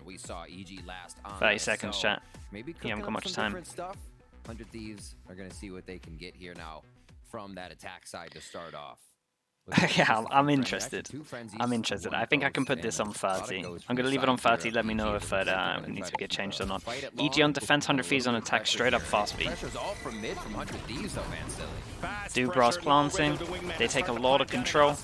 we saw EG last on. 30 seconds, chat. Maybe You haven't got much time. Stuff. 100 Thieves are going to see what they can get here now from that attack side to start off. Yeah, I'm interested. I'm interested. I think I can put this on 30. I'm going to leave it on 30. Let me know if it needs to get changed or not. EG on defense, 100 Thieves on attack, straight up fast B. Do Brass planting. They take a lot of control.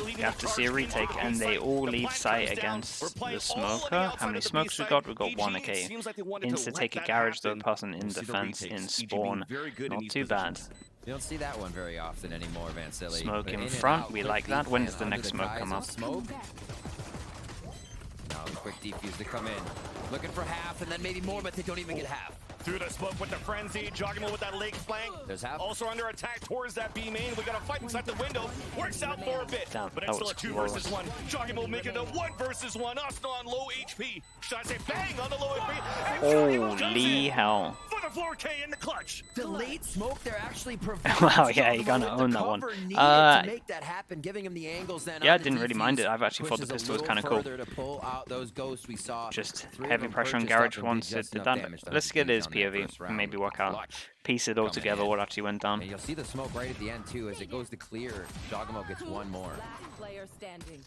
You have to see a retake, and they all leave sight against the smoker. How many smokes we got? We got 1, okay. Insta take a garage, third person in defense, in spawn. Not too bad. You don't see that one very often anymore, Vansili. Smoke in front, we like that. When does the next smoke come up? Smoke. Now the quick defuse to come in. Looking for half and then maybe more, but they don't even get half. Through the smoke with the frenzy, Jogamo with that leg flank. There's half. Also under attack towards that B main. We got a fight inside the window. Works out for a bit. Damn, but it's still a 2 versus 1. Jogamo making it a 1 versus 1. Arsenal on low HP. Should I say bang on the low HP? Holy hell. For the 4K in the clutch. Delayed smoke, they're actually Wow, yeah, you're gonna own that one. To make that happen, giving him the angles then. Yeah, I didn't really mind it. I've actually thought the pistol was kind of cool. To pull out those ghosts we saw. Just heavy pressure on garage once it did that. Let's get his POV. Maybe work out, piece it all together, what actually went down. And you'll see the smoke right at the end too, as it goes to clear. Jogamo gets one more. Player standing.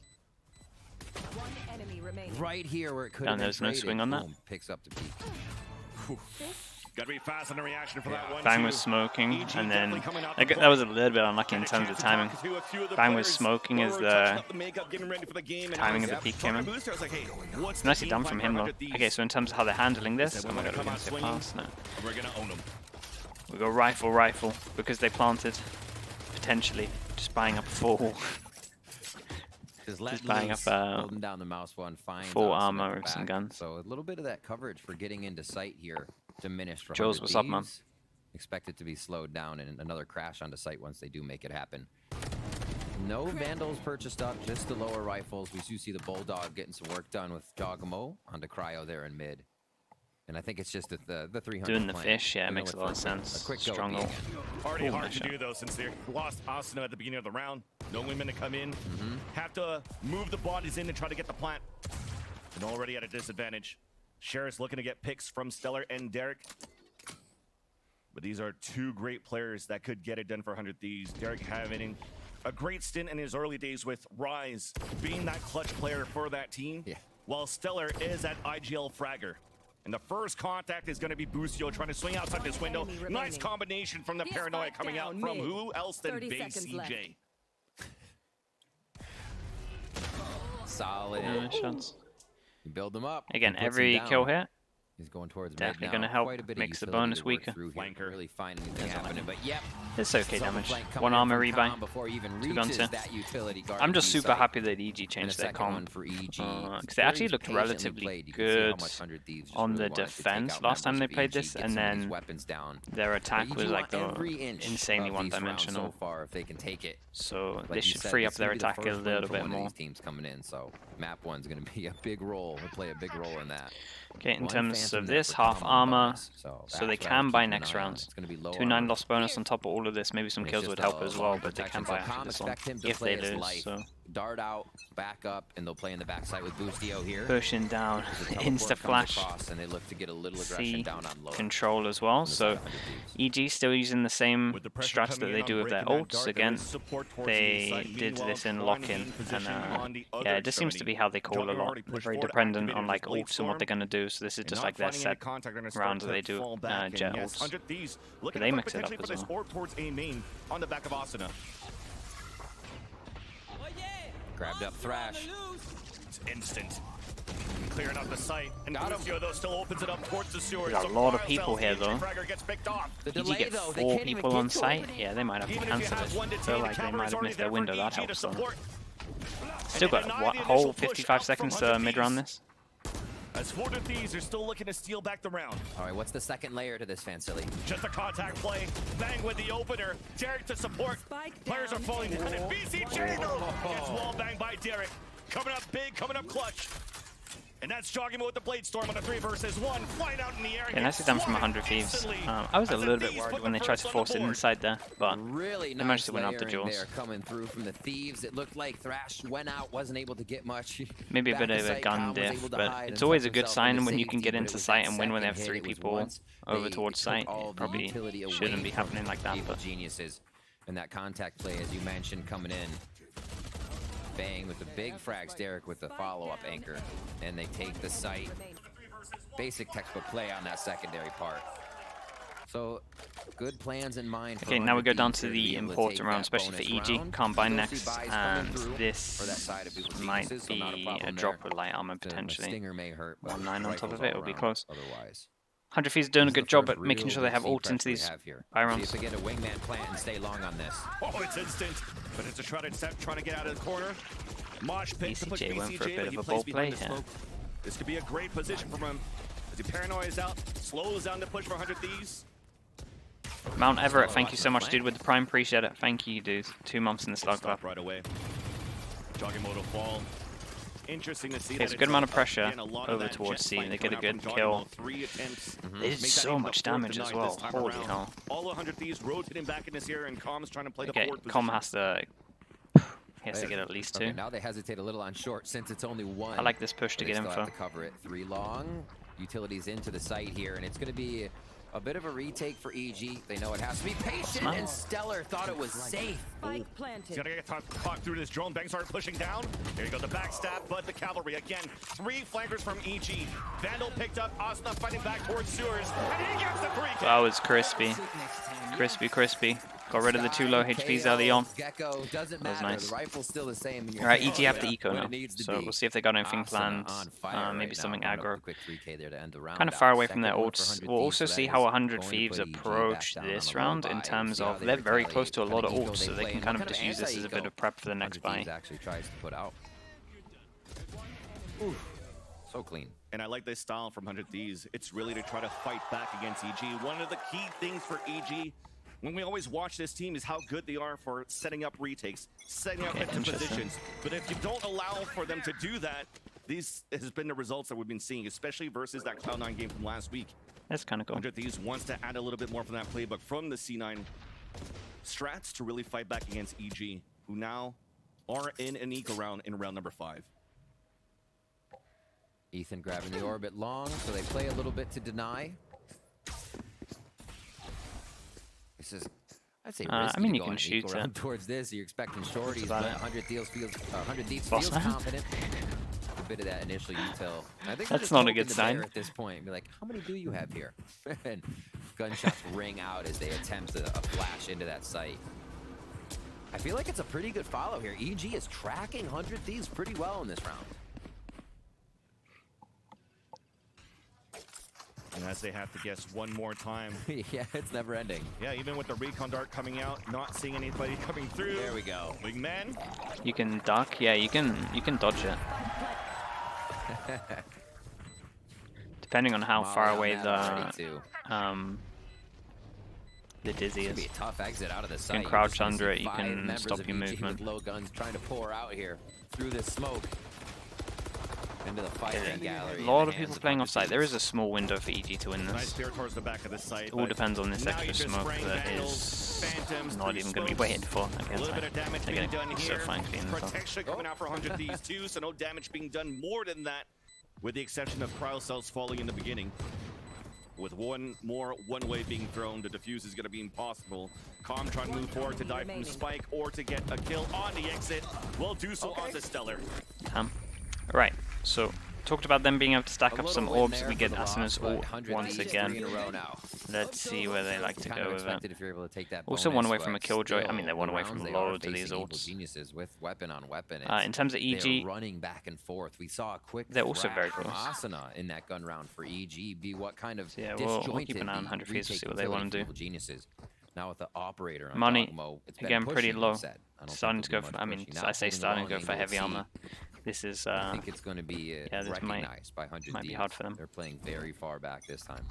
One enemy remaining. Right here where it could have And been there's no traded. swing on that. Boom, picks up the peak. Gotta be fast on the reaction for that one. Bang was smoking, and then that was a little bit unlucky in terms of timing. Bang was smoking as the timing of the peak came in. It's nicely done from him though. Okay, so in terms of how they're handling this, oh my god, we're gonna say pass now. We're gonna own them. We go rifle, because they planted. Potentially, just buying up full. Just buying up holding down the mouse one, full armor with some guns. So a little bit of that coverage for getting into sight here diminished for Jules, what's up, man? Expect it to be slowed down and another crash onto sight once they do make it happen. No Vandals purchased up, just the lower rifles. We do see the Bulldog getting some work done with Jogamo onto Cryo there in mid. And I think it's just the 300 Doing the plan. fish, yeah, it makes a lot of sense. A quick Strong ult. Already hard to do though, since they lost Asuna at the beginning of the round. No women to come in. Have to move the bodies in and try to get the plant. And already at a disadvantage. Sheriff's looking to get picks from Stellar and Derek. But these are 2 great players that could get it done for 100 Thieves. Derek having a great stint in his early days with Rise, being that clutch player for that team. Yeah. While Stellar is at IGL Fragger. And the first contact is going to be Busio trying to swing outside this window. Nice combination from the Paranoia coming out from who else than Base CJ. Solid. Shots. You build them up. Again, every kill here. He's going towards definitely going to help, makes the bonus weaker. Flanker really find anything happening, but yep. It's okay damage. 1 armor rebuy. 2 guns here. I'm just super happy that EG changed their comp. Because they actually looked relatively good on the defense last time they played this, and then their attack was like insanely one-dimensional. So this should free up their attack a little bit more. Teams coming in, so map 1's going to be a big role. He'll play a big role in that. Okay, in terms of this, half armor, so they can buy next rounds. 2 9 loss bonus on top of all of this. Maybe some kills would help as well, but they can buy after this one if they lose. So dart out, back up, and they'll play in the backside with Boostio here. Pushing down, insta flash. And they look to get a little aggression down on low. Control as well. So EG still using the same strats that they do with their ults. Again, they did this in lock-in, and yeah, it just seems to be how they call a lot. They're very dependent on like ults and what they're gonna do. So this is just like their set rounds that they do jet ults. But they mix it up as well. On the back of Asuna. Grabbed up Thrash. It's instant. Clearing up the site. And Busio, though, still opens it up towards the sewer. There's a lot of people here, though. Did you get 4 people on site? Yeah, they might have to cancel it. I feel like they might have missed their window. That helps them. Still got a whole 55 seconds to mid-round this. As 400 Thieves are still looking to steal back the round. All right, what's the second layer to this, Vansili? Just a contact play. Bang with the opener. Derek to support. Players are falling down. And BCJ, though, gets wall banged by Derek. Coming up big, coming up clutch. And that's Jogimo with the Blade Storm on a 3 versus 1, flying out in the air. Yeah, nicely done from 100 Thieves. I was a little bit worried when they tried to force it inside there, but really they managed to win out the duels. There coming through from the Thieves. It looked like Thrash went out, wasn't able to get much. Maybe a bit of a gun diff, but it's always a good sign when you can get into sight and win when they have 3 people over towards sight. It probably shouldn't be happening like that, but geniuses. And that contact play, as you mentioned, coming in. Bang with the big frags, Derek with the follow-up anchor, and they take the site. Basic textbook play on that secondary part. So good plans in mind. Okay, now we go down to the important round, especially for EG. Combine next, and this might be a drop with light armor potentially. 1-9 on top of it, it'll be close. 100 Thieves doing a good job at making sure they have ults into these Byrons. See if they get a wingman plant and stay long on this. Oh, it's instant, but it's a shrouded step trying to get out of the corner. Mosh pit to push BCJ went for a BCJ, bit of a ball play here. This could be a great position for him. As he paranoias out, slows down the push for 100 Thieves. Mount Everett, thank you so much, dude, with the Prime. Appreciate it. Thank you, dude. 2 months in the Slug Club. Right away. Jogimo to fall. Interesting to see. Okay, it's a good amount of pressure over towards C. They get a good kill. They did so much damage as well. Holy hell. All 100 Thieves rotating back in this area, and Com's trying to play the forward position. Com has to get at least 2. Okay, now they hesitate a little on short since it's only 1. I like this push to get info. To cover it. 3 long. Utilities into the site here, and it's going to be a bit of a retake for EG. They know it has to be patient, and Stellar thought it was safe. Spike planted. He's gonna get caught through this drone. Bang started pushing down. There you go, the backstab, but the cavalry again. 3 flankers from EG. Vandal picked up. Asuna fighting back towards Sewers, and he gets the 3 kill. That was crispy. Crispy. Got rid of the 2 low HPs early on. That was nice. Alright, EG have the eco now, so we'll see if they got anything planned. Maybe something aggro. Kind of far away from their ults. We'll also see how 100 Thieves approach this round in terms of they're very close to a lot of ults, so they can kind of just use this as a bit of prep for the next buy. So clean. And I like this style from 100 Thieves. It's really to try to fight back against EG. One of the key things for EG when we always watch this team is how good they are for setting up retakes, setting up into positions. But if you don't allow for them to do that, these has been the results that we've been seeing, especially versus that Cloud9 game from last week. That's kind of cool. 100 Thieves wants to add a little bit more from that playbook from the C9 strats to really fight back against EG, who now are in an eco round in round number 5. Ethan grabbing the orbit long, so they play a little bit to deny. This is, I'd say, I mean, you can shoot it towards this. You're expecting shorties, but 100 Thieves feels confident. A bit of that initial util. I think that's not a good sign at this point. Be like, how many do you have here? And gunshots ring out as they attempt a flash into that site. I feel like it's a pretty good follow here. EG is tracking 100 Thieves pretty well in this round. And as they have to guess one more time. Yeah, it's never ending. Yeah, even with the recon dart coming out, not seeing anybody coming through. There we go. Wingman. You can duck. Yeah, you can dodge it. Depending on how far away the Dizzy is. Be a tough exit out of the site. You can crouch under it. You can stop your movement. With low guns trying to pour out here through this smoke. Into the firing gallery. A lot of people playing off site. There is a small window for EG to win this. Nice spear towards the back of the site. It all depends on this extra smoke that is not even going to be waited for. I guess. A little bit of damage being done here. So protection coming out for 100 Thieves too, so no damage being done more than that, with the exception of cryo cells falling in the beginning. With one way being thrown, the defuse is going to be impossible. Com trying to move forward to dive from Spike or to get a kill on the exit. Will do so onto Stellar. Right, so talked about them being able to stack up some orbs. We get Asuna's ult once again. Let's see where they like to go with it. Also one away from a killjoy. I mean, they're one away from loads of these ults. In terms of EG, running back and forth. We saw a quick they're also very close. Asuna in that gun round for EG. Be what kind of we'll keep an eye on 100 Thieves to see what they want to do. Geniuses. Now with the operator on money, Dogmo, again, pretty low. Starting to go for, I mean, I say starting to go for heavy armor. This is, I think it's going to be recognized by 100 might be hard for them. They're playing very far back this time.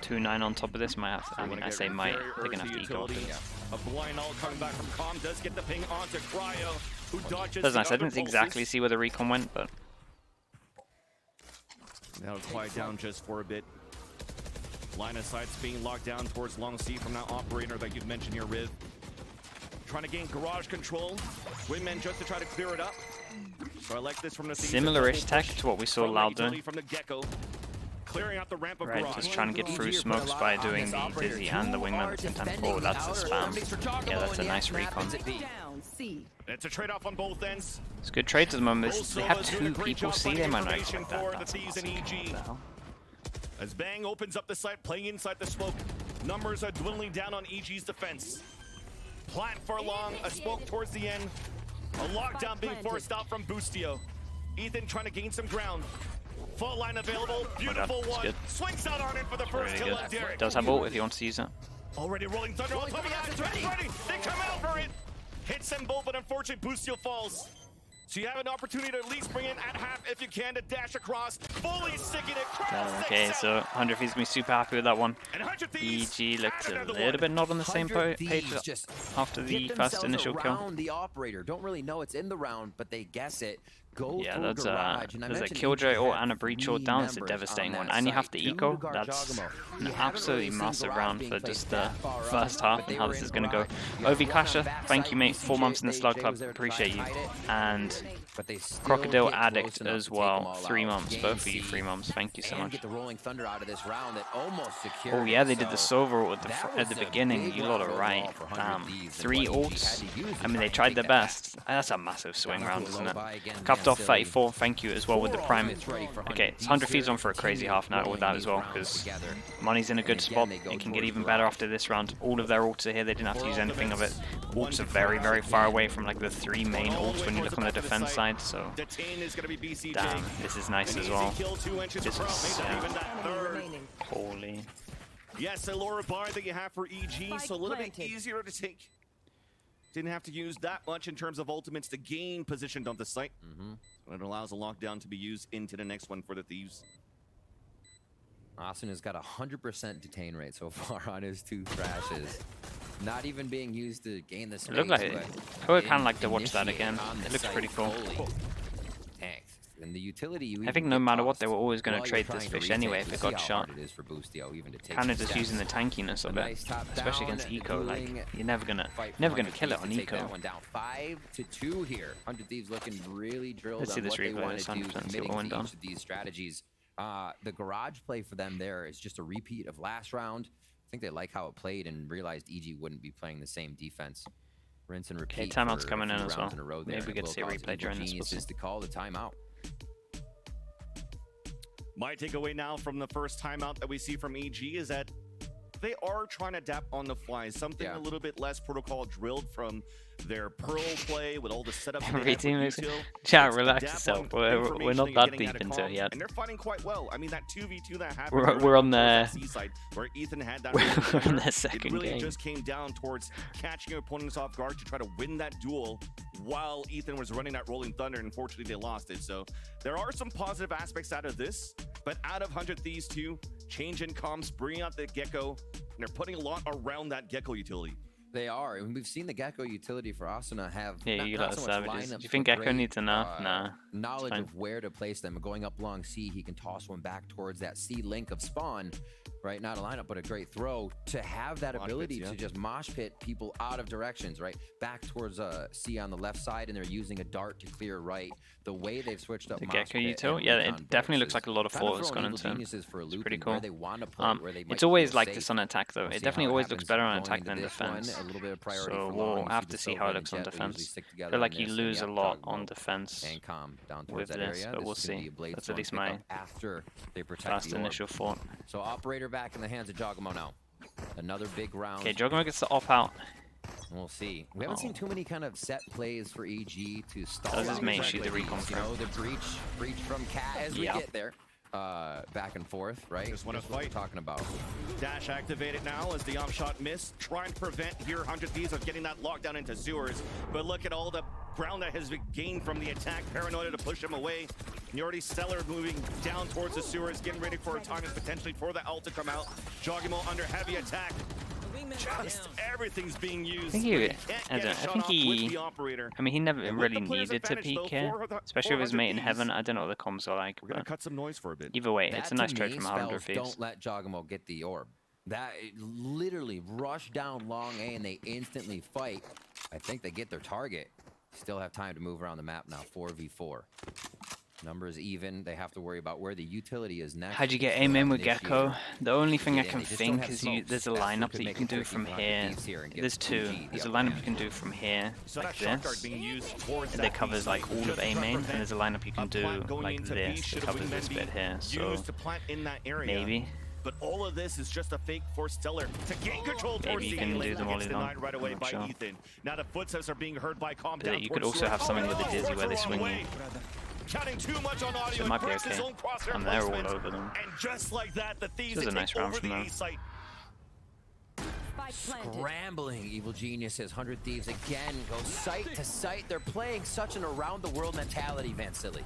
2-9 on top of this might have to, I mean, I say might, they're going to have to eco. A blind all coming back from Com does get the ping onto Cryo, who dodges. That's nice. I didn't exactly see where the recon went, but That'll quiet down just for a bit. Line of sight's being locked down towards Long C from that operator that you've mentioned here, Riv. Trying to gain garage control. Wingman just to try to clear it up. So I like this from the similar-ish tech to what we saw Loud doing. From the Gecko. Clearing out the ramp of Right, garage. just trying to get through smokes by doing the Dizzy and the Wingman at the same time. Oh, that's a spam. Yeah, that's a nice recon. Down, C. It's a trade-off on both ends. It's a good trade at the moment. Both They have Silva's doing a two great people job see finding them and I information like that. for the That's Thieves and awesome. EG. What the hell? As Bang opens up the site, playing inside the smoke. Numbers are dwindling down on EG's defense. Plant for long, a smoke towards the end. A lockdown being forced out from Boostio. Ethan trying to gain some ground. Full line available, beautiful that's one. good. Swings out on it for the first Really kill good. on Derek. Does have ult if he wants to use it. Already rolling thunder on top of that. Ready. They come out for it. Hits them both, but unfortunately Boostio falls. So you have an opportunity to at least bring in at half if you can to dash across. Fully sticking it. Okay, so 100 Thieves gonna be super happy with that one. EG looked a little bit not on the same page after the first initial kill. The operator don't really know it's in the round, but they guess it. Go Yeah, through that's garage. And I there's a mentioned Killjoy EG ult had and a breach ult 3 down. It's a members devastating on one, that and you have site. the Two eco. to guard That's Jogamo. an You haven't absolutely really seen massive garage round being for played just the that far up, first half but and they how were this in is gonna go. garage. You have Ovi one on Clasher, backside, thank you mate. ECJ 4 months in the Slug was Club, there to try appreciate you. hide it, And but they still Crocodile get close Addict enough as to take well. them all 3 out. months, Gain both of you C, 3 months. Thank you so and much. get the rolling thunder out of this round that almost secured Oh yeah, they it, did the so silver ult that at was the a beginning. big You lot are round right. overall for 100 Damn, Thieves, and 3 what EG ults. had to use to I mean, try they and tried take their that back. best. That's a massive swing Down round, to a isn't low it? buy again, Capped yeah, off silly. 34. Thank you as well with the prime. It's ready for Okay, it's 100 Thieves on for a crazy half now with that as well, because money's in a good spot. It can get even better after this round. All of their ults are here. They didn't have to use anything of it. Ults are very, very far away from like the 3 main ults when you look on the defense side. So damn, this is nice as well. This is holy. Yes, a lower bar that you have for EG, so a little bit easier to take. Didn't have to use that much in terms of ultimates to gain positioned on the site. So it allows a lockdown to be used into the next one for the Thieves. Austin has got 100% detain rate so far on his 2 thrashes. Not even being used to gain the space. It looked like it. I would kind of like to watch that initiate again. on the It looks site pretty cool. fully. Tanked. And the utility you I even think no get matter what, tossed they were always going while to you're trade this trying to fish anyway retake. if it You got see how shot. hard it is for Boostio even to take Kind of some just steps. using the tankiness of A it, nice top especially down, against eco. Like dueling you're never gonna fight for kill 100 it Thieves on to take that eco. one down 5-2 here. 100 Thieves looking really drilled Let's see on this what they replay. want Let's to do, 100% see committing what went to down. each of these strategies. The garage play for them there is just a repeat of last round. I think they like how it played and realized EG wouldn't be playing the same defense. Rinse and repeat. Okay, timeout's for coming a in few as rounds well. in a row there, Maybe we and get it to see a will cause replay during this. Geniuses to call the timeout. My takeaway now from the first timeout that we see from EG is that they are trying to adapt on the fly. Something a little bit less protocol drilled from their Pearl play with all the setup. Every team is... Chat, relax yourself. We're not that deep into it yet. And they're fighting quite well. I mean, that 2v2 that happened. We're on the side where Ethan had that. we're on the second it really game. just came down towards catching your opponents off guard to try to win that duel while Ethan was running that Rolling Thunder. And unfortunately, they lost it. So there are some positive aspects out of this, but out of 100 Thieves 2, change in comms, bringing out the Gecko, and they're putting a lot around that Gecko utility. They are, and we've seen the Gecko utility for Asuna have you got so the much savages. lineups, Do you think but Gecko great, needs enough? Nah. Knowledge fine. of where to place them. Going up long C, he can toss one back towards that C link of spawn. Right, not a lineup, but a great throw to have that ability to just mosh pit people out of directions, right? Back towards C on the left side, and they're using a dart to clear right. The way they've switched up The mosh Gecko pit util? and Yeah, recon it definitely looks bursts like a lot of is kind thought has throwing gone Evil into it. Geniuses for a It's loop pretty and where cool. they want to play, where they might It's always feel like safe. this on attack though. We'll It see definitely how always happens looks better on going attack into than this one. defense. A little bit of priority So for we'll Long. have You to see see the how it Silver looks and on Jet, they usually defense. stick I together feel on like you this, and lose a have lot Jogamo on defense and calm down with towards that this, area. but we'll This is gonna see. be a Blade That's at Storm least pickup my after they protect fast the orb. initial thought. So operator back in the hands of Jogamo now. Another big round. Okay, Jogamo gets the op out. We'll see. We haven't seen too many kind of set plays for EG to stall. That was his out main these shoot, the plays. recon You frame. know, the breach from Cat as we get there. Back and forth, right? Just want to That's what we're fight. talking about. Dash activated now as the arm shot missed. Trying to prevent here 100 Thieves of getting that lockdown into sewers. But look at all the ground that has been gained from the attack. Paranoia to push him away. And you already Stellar moving down towards the sewers, getting ready for a time and potentially for the ult to come out. Jogamo under heavy attack. Just everything's being used. I mean, he never really needed to peek here, especially with his mate in heaven. I don't know what the comms are like. We're gonna cut some noise for a bit. Either way, it's a nice trade from 100 Thieves. Don't let Jogamo get the orb. That literally rush down long A and they instantly fight. I think they get their target. Still have time to move around the map now. 4v4. Numbers even. They have to worry about where the utility is next. How'd you get aim in with Gekko? The only thing I can think is there's a lineup that you can do from here. There's two. There's a lineup you can do from here, like this. That covers like all of A main, and there's a lineup you can do like this that covers this bit here. So maybe. But all of this is just a fake for Stellar to gain control towards you the can A do lane. the molly Gets denied right away by sure. Ethan. Now the footsteps are being heard by Calm Down. You could also have something with the Dizzy where they swing you. Counting too much on audio, So it might be breaks his okay. own crosshair And they're all placement. over them. And just like that, the Thieves This is a nice take round over from the them. A site. Scrambling, Evil Geniuses, 100 Thieves again go site to site. They're playing such an around-the-world mentality, Vansili.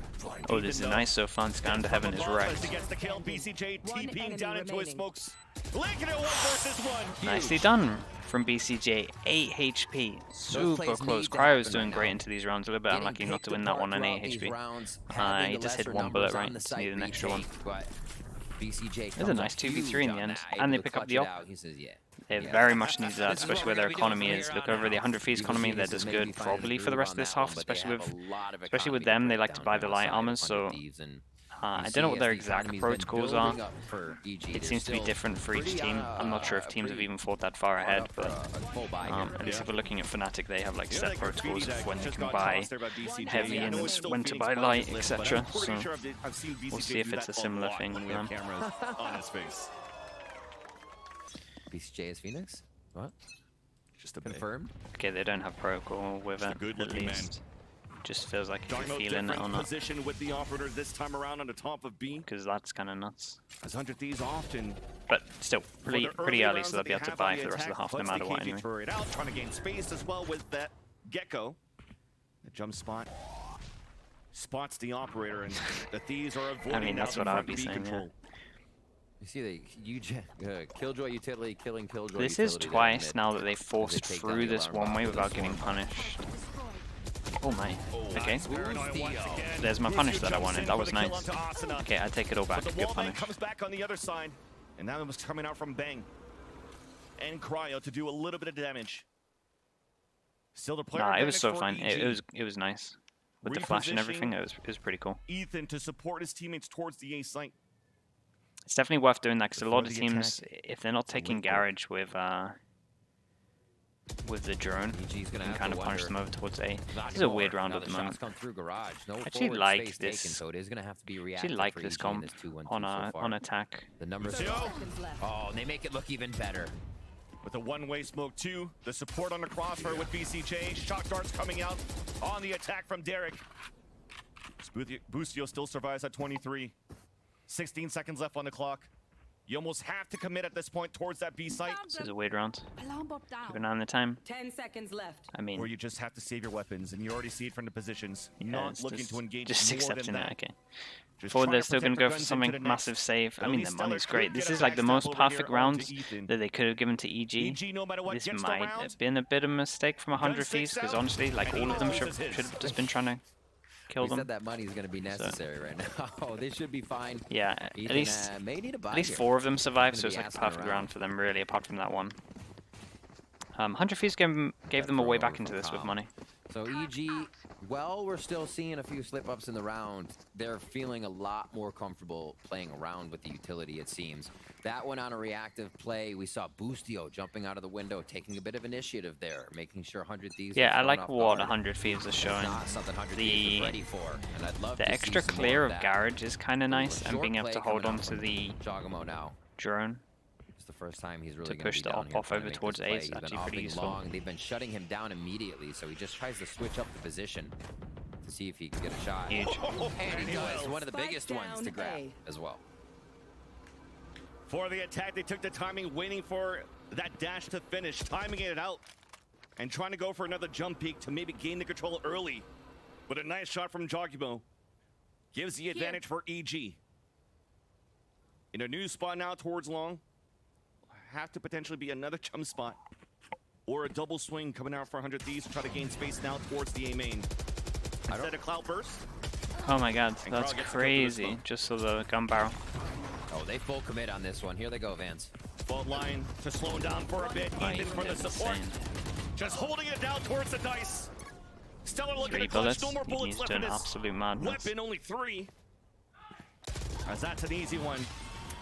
Oh, this is nice so fun. Scan to Heaven is wrecked. Gets the kill. BCJ TPing down into his smokes. Linking it 1 versus 1. Nicely done from BCJ. 8 HP. Super close. Cryo's doing great into these rounds. A little bit unlucky not to win that one on 8 HP. He just hit 1 bullet right. Just need an extra one. BCJ There's a nice 2v3 in the end. And they pick up the op. He says, yeah. They very much need that, especially where their economy is. Look over the 100 Thieves economy, they're just good probably for the rest of this half, especially with them. They like to buy the light armors, so I don't know what their exact protocols are. It seems to be different for each team. I'm not sure if teams have even thought that far ahead, but at least if we're looking at Fnatic, they have like set protocols of when they can buy heavy and when to buy light, etc. So we'll see if it's a similar thing with them. BCJ is Phoenix? What? Just a confirmed? Okay, they don't have protocol with it, at least. Just feels like if you're feeling it or not. Position with the operator this time around on the top of B. Because that's kind of nuts. As 100 Thieves often. But still, pretty early, so they'll be able to buy for the rest of the half no matter what anyway. Out, trying to gain space as well with that Gekko. The jump spot. Spots the operator and the Thieves are avoiding. I mean, that's what I would be saying, yeah. You see the Killjoy utility killing Killjoy. This is twice now that they forced through this one way without getting punished. Oh my. Okay. There's my punish that I wanted. That was nice. Okay, I take it all back. Good punish. Comes back on the other side, and now it was coming out from Bang and Cryo to do a little bit of damage. Still the player. Nah, it was so fun. It was nice with the flash and everything. It was pretty cool. Ethan to support his teammates towards the A site. It's definitely worth doing that because a lot of teams, if they're not taking Garage with the drone, you can kind of punish them over towards A. This is a weird round at the moment. I actually like this. Actually like this comp on attack. The numbers. Oh, and they make it look even better. With a one-way smoke too, the support on the crossfire with BCJ. Shock darts coming out on the attack from Derek. Boostio still survives at 23. 16 seconds left on the clock. You almost have to commit at this point towards that B site. This is a weird round. Keep an eye on the time. 10 seconds left. I mean, or you just have to save your weapons, and you already see it from the positions. Yeah, not looking to engage just more accepting than it. that. Okay. Just Forward, they're trying to still going to go protect for the something guns into the massive save. I mean, the Stellar money's could great. get This a is like the most backstab over perfect here round onto Ethan. that they could have given to EG. EG, no matter what, This gets the might round. have been a bit of a mistake from 100 Gun Thieves, sticks because out, honestly, like and all he of them knows should it's his. have just been trying to kill We them. said that money is going to be necessary right now. Oh, they should be fine. Yeah, Ethan, at least may need a buy at least here. 4 of them survived, so Gonna it's be like a asking perfect around. round for them, really, apart from that one. 100 Thieves gave them a way back into this with money. So EG, well, we're still seeing a few slip-ups in the round. They're feeling a lot more comfortable playing around with the utility, it seems. That one on a reactive play, we saw Boostio jumping out of the window, taking a bit of initiative there, making sure 100 Thieves. Yeah, I like what 100 Thieves are showing. Not something 100 Thieves is ready for, and I'd love The to see extra some clear more of that. Garage is kind of nice, and Short being able play to hold coming on out to from the Jogamo now. drone. It's the first time he's really To going push to be the down op here off trying to over make towards this A play. is He's been actually pretty offing useful. long. They've been shutting him down immediately, so he just tries to switch up the position to see if he can get a shot. Huge. And he does. One of the Spike biggest ones to down grab A. as well. For the attack, they took the timing, waiting for that dash to finish, timing it out, and trying to go for another jump peek to maybe gain the control early. But a nice shot from Jogimo gives the advantage for EG. In a new spot now towards long. have to potentially be another jump spot or a double swing coming out for 100 Thieves to try to gain space now towards the A main. Instead of Cloud Burst. Oh my god, that's crazy. Just saw the gun barrel. Oh, they full commit on this one. Here they go, Vance. Fault line to slow down for a bit, even for the support. Just holding it down towards the dice. Stellar looking 3 to clutch. bullets. No more bullets He's left doing in this absolute madness. weapon, only 3. As that's an easy one.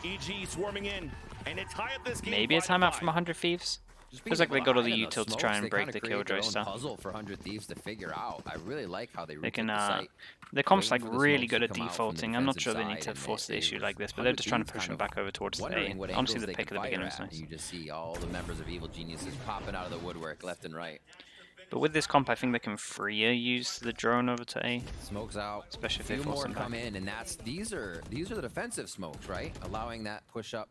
EG swarming in, and it tie up this game. Maybe a timeout from 100 Thieves. Feels like they got all the util to try and break the Killjoy stuff. Puzzle for 100 Thieves to figure out. I really like how they can. the site. The comp's like really good at defaulting. I'm not sure they need to force the issue like this, but they're just trying to push them back over towards the A. Honestly, the pick at the beginning was nice. You just see all the members of Evil Geniuses popping out of the woodwork left and right. But with this comp, I think they can freer use the drone over to A. Smokes out. Especially if they force them come back. in, and these are the defensive smokes, right? Allowing that push up.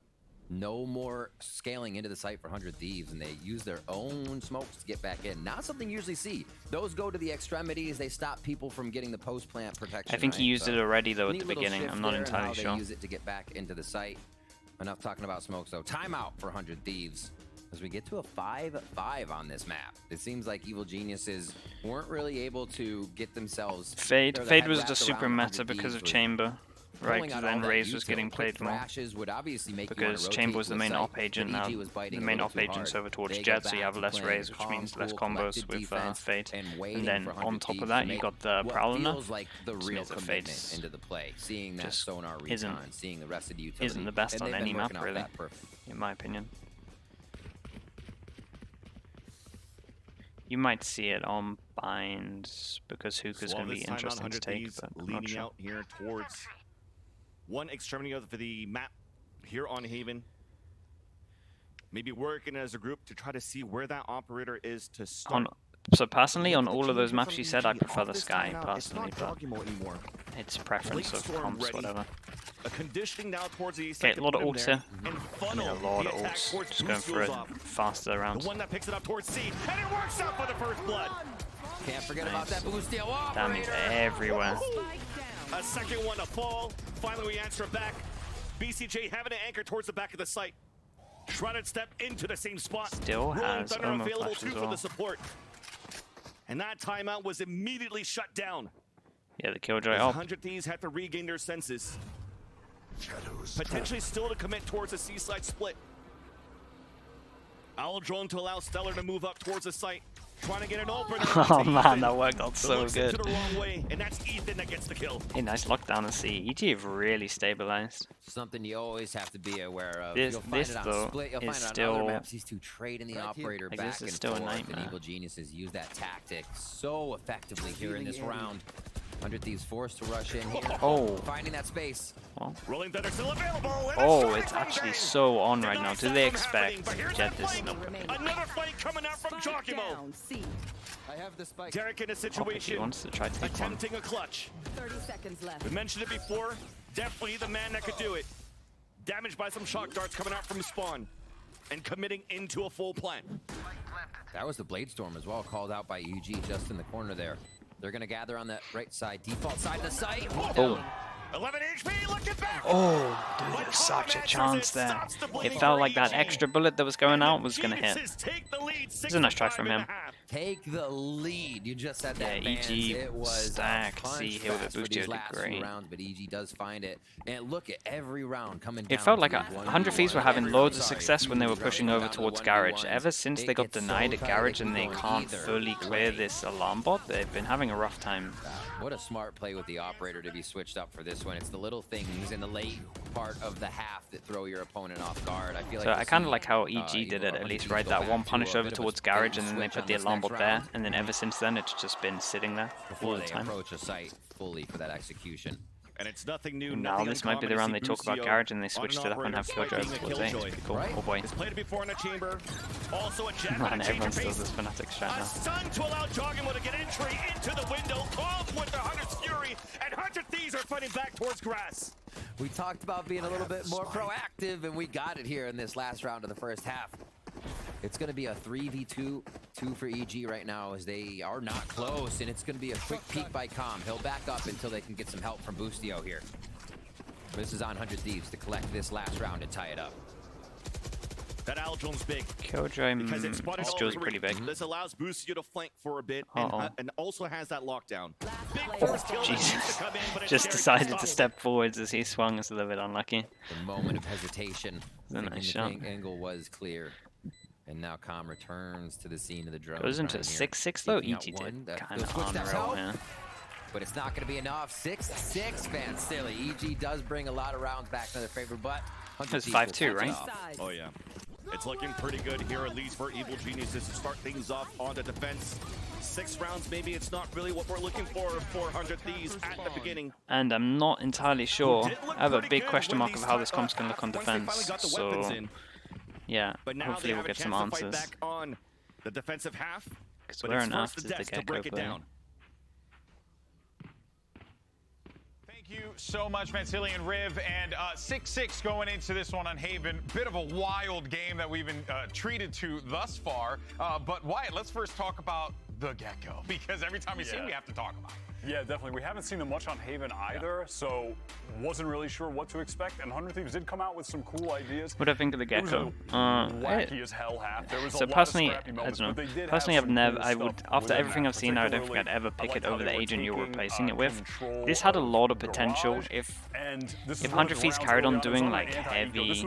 No more scaling into the site for 100 Thieves, and they use their own smokes to get back in. Not something you usually see. Those go to the extremities. They stop people from getting the post-plant protection. I think he used it already, though, at the beginning. I'm not entirely sure. They use it to get back into the site. Enough talking about smokes, though. Timeout for 100 Thieves. As we get to a 5-5 on this map. It seems like Evil Geniuses weren't really able to get themselves... Fade was just super meta because of Chamber. Right, because then Raze was getting played more. Because Chamber was the main op agent now. The main op agent's over towards Jet, so you have less Raze, which means less combos with Fade. And then on top of that, you got the Prowler now, which means that Fade just isn't the best on any map, really, in my opinion. You might see it on binds, because Hookah's going to be interesting to take, but I'm not sure. Out here towards one extremity of the map here on Haven. Maybe working as a group to try to see where that operator is to start. So personally, on all of those maps you said, I prefer the Sky, personally, but it's preference of comps, whatever. A conditioning now towards the okay, a lot of ults here. I mean, a lot of ults. Just going for it faster around. The one that picks it up towards C, and it works out for the first blood. Can't forget about that Boostio operator. Damage everywhere. A second one to fall. Finally, we answer back. BCJ having to anchor towards the back of the site. Shrouded step into the same spot. Still has Omo available Flash too as for well. the support. And that timeout was immediately shut down. Yeah, the Killjoy up. 100 Thieves have to regain their senses. Potentially still to commit towards a C-side split. Owl drone to allow Stellar to move up towards the site. Trying to get an opener. Oh man, that worked out so good. The wrong way, and that's Ethan that gets the kill. Hey, nice lockdown to see. EG have really stabilized. Something you always have to be aware of. This though Split, is still maps. These two trading the operator like, back this is and still forth, a nightmare. and Evil Geniuses use that tactic so effectively here in this round. 100 Thieves forced to rush in here. Oh, finding that space. Well. Rolling Thunder still available. Oh, it's actually so on right now. Do they expect Jet this? Another fight coming out from Giacomo. I have the spike. Derek in a situation. He wants to try to take attempting a clutch. 30 seconds left. We mentioned it before. Definitely the man that could do it. Damaged by some shock darts coming out from spawn, and committing into a full plant. That was the Blade Storm as well, called out by UG just in the corner there. They're gonna gather on that right side, default side of the site. Boom. 11 HP, looking back. Oh, dude, such a chance there. It felt like that extra bullet that was going out was gonna hit. It's a nice try from him. Take the lead. You just said that. Yeah, EG it was stack. C heal with Boostio did great. Rounds, but EG does find it. And look at every round coming down. It felt like 100 Thieves were having loads of success when they were pushing over towards Garage. Ever since they got denied at Garage and they can't fully clear this alarm bot, they've been having a rough time. What a smart play with the operator to be switched up for this one. It's the little things in the late part of the half that throw your opponent off guard. I feel like so I kind of like how EG did it, at least, right? That one punish over towards Garage and then they put the alarm bot there, and then ever since then it's just been sitting there all the time. Approach a site fully for that execution. And it's nothing new. Now this might be the round they talk about Garage and they switched it up and have Killjoy towards A. Cool. Oh boy. It's played before in a chamber. Also a jet. Man, everyone still this Fnatic strat now. A stun to allow Giacomo to get entry into the window. Called with the Hunter's Fury, and 100 Thieves are fighting back towards grass. We talked about being a little bit more proactive, and we got it here in this last round of the first half. It's going to be a 3v2 for EG right now, as they are not close, and it's going to be a quick peek by Com. He'll back up until they can get some help from Boostio here. This is on 100 Thieves to collect this last round and tie it up. That Aldron's big. Killjoy Steel's pretty big. This allows Boostio to flank for a bit and also has that lockdown. Jesus. Just decided to step forwards as he swung. It's a little bit unlucky. The moment of hesitation. A nice shot. The angle was clear. And now Calm returns to the scene of the drone. Goes into 6-6 though. EG did kind of unreal here. But it's not going to be enough. 6-6, Vansili. EG does bring a lot of rounds back to their favor, but it's 5-2, right? Oh yeah. It's looking pretty good here, at least for Evil Geniuses to start things off on the defense. 6 rounds, maybe it's not really what we're looking for 100 Thieves at the beginning. And I'm not entirely sure. I have a big question mark of how this comp's going to look on defense. So, yeah, hopefully we'll get some answers. Back on the defensive half, because we're an after the Gecko play. Thank you so much, Vansili and Riv, and 6-6 going into this one on Haven. Bit of a wild game that we've been treated to thus far. But Wyatt, let's first talk about the Gecko, because every time we see him, we have to talk about it. Yeah, definitely. We haven't seen them much on Haven either, so wasn't really sure what to expect. And 100 Thieves did come out with some cool ideas. What do I think of the Gecko? Wacky as hell half. There was so personally, I don't know. Personally, I would, after everything I've seen, I don't think I'd ever pick it over the agent you're replacing it with. This had a lot of potential. If 100 Thieves carried on doing like heavy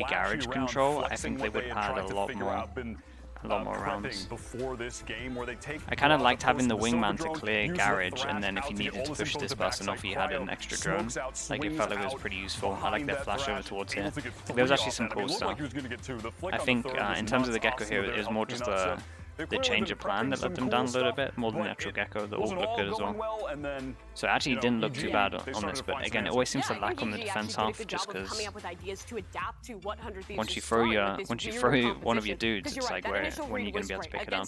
garage control, I think they would have had a lot more rounds. Before this game where they take I kind of liked having the wingman to clear garage, and then if you needed to push this person off, you had an extra drone. Like, it felt like it was pretty useful. I like their flash over towards here. There was actually some cool stuff. I think in terms of the Gecko here, it was more just the change of plan that let them down a little bit, more than the actual Gecko. The ult looked good as well. So it actually didn't look too bad on this, but again, it always seems to lack on the defense half, just because once you throw one of your dudes, it's like, when are you going to be able to pick it up?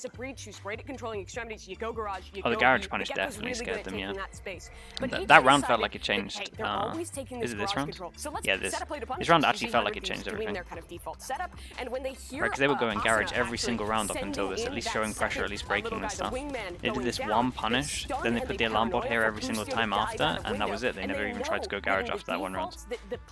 Oh, the garage punish definitely scared them, yeah. That round felt like it changed. Is it this round? Yeah, this round actually felt like it changed everything. Right, because they were going garage every single round up until this, at least showing pressure, at least breaking and stuff. They did this one punish, then they put the alarm bot here every single time after, and that was it. They never even tried to go garage after that one round.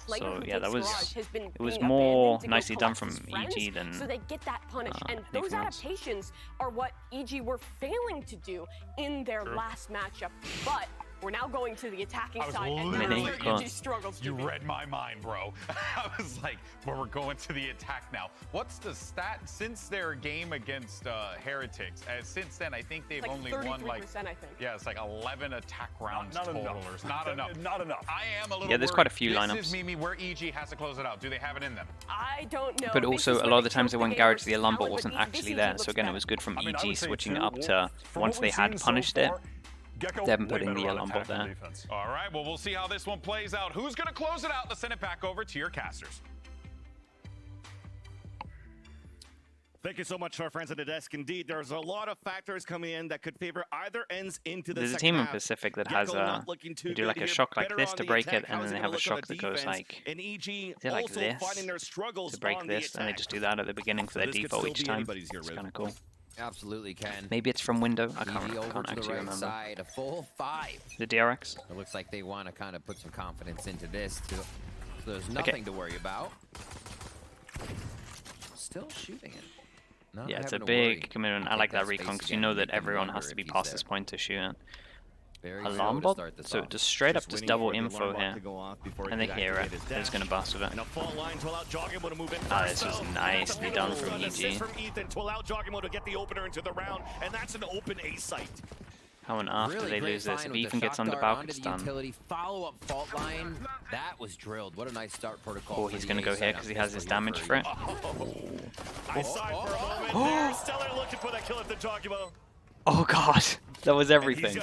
So yeah, it was more nicely done from EG than so they get that punish, and those adaptations are what EG were failing to do in their last matchup. But we're now going to the attacking side, and EG struggles. You read my mind, bro. I was like, well, we're going to the attack now. What's the stat since their game against Heretics? Since then, I think they've only won like, I think. Yeah, it's like 11 attack rounds total. Not enough. Not enough. I am a little there's worried. quite a few lineups. This is Mimi where EG has to close it out. Do they have it in them? I don't know. But also, a lot of the times they went garage, the alarm bot wasn't actually there. So again, it was good from EG switching it up to once they had punished it. They haven't put in the alarm bot there. All right, well, we'll see how this one plays out. Who's going to close it out? Let's send it back over to your casters. Thank you so much to our friends at the desk. Indeed, there's a lot of factors coming in that could favor either ends into the There's a team in Pacific that has they do like a shock like this to break it, and then they have a shock that goes like, they're like this to break this, and they just do that at the beginning for their default each time. It's kind of cool. Absolutely can. Maybe it's from window. I can't actually remember. Side, a full 5. The DRX. It looks like they want to kind of put some confidence into this. So there's nothing to worry about. Still shooting it. Yeah, it's a big commitment. I like that recon because you know that everyone has to be past this point to shoot it. Alarm bot, so just straight up just double info here, and they hear it, they're just going to bust with it. Ah, this was nicely done from EG. How and after they lose this, if Ethan gets on the balcony, it's done. Follow-up fault line, that was drilled. What a nice start protocol. Oh, he's going to go here because he has his damage for it. Oh god, that was everything.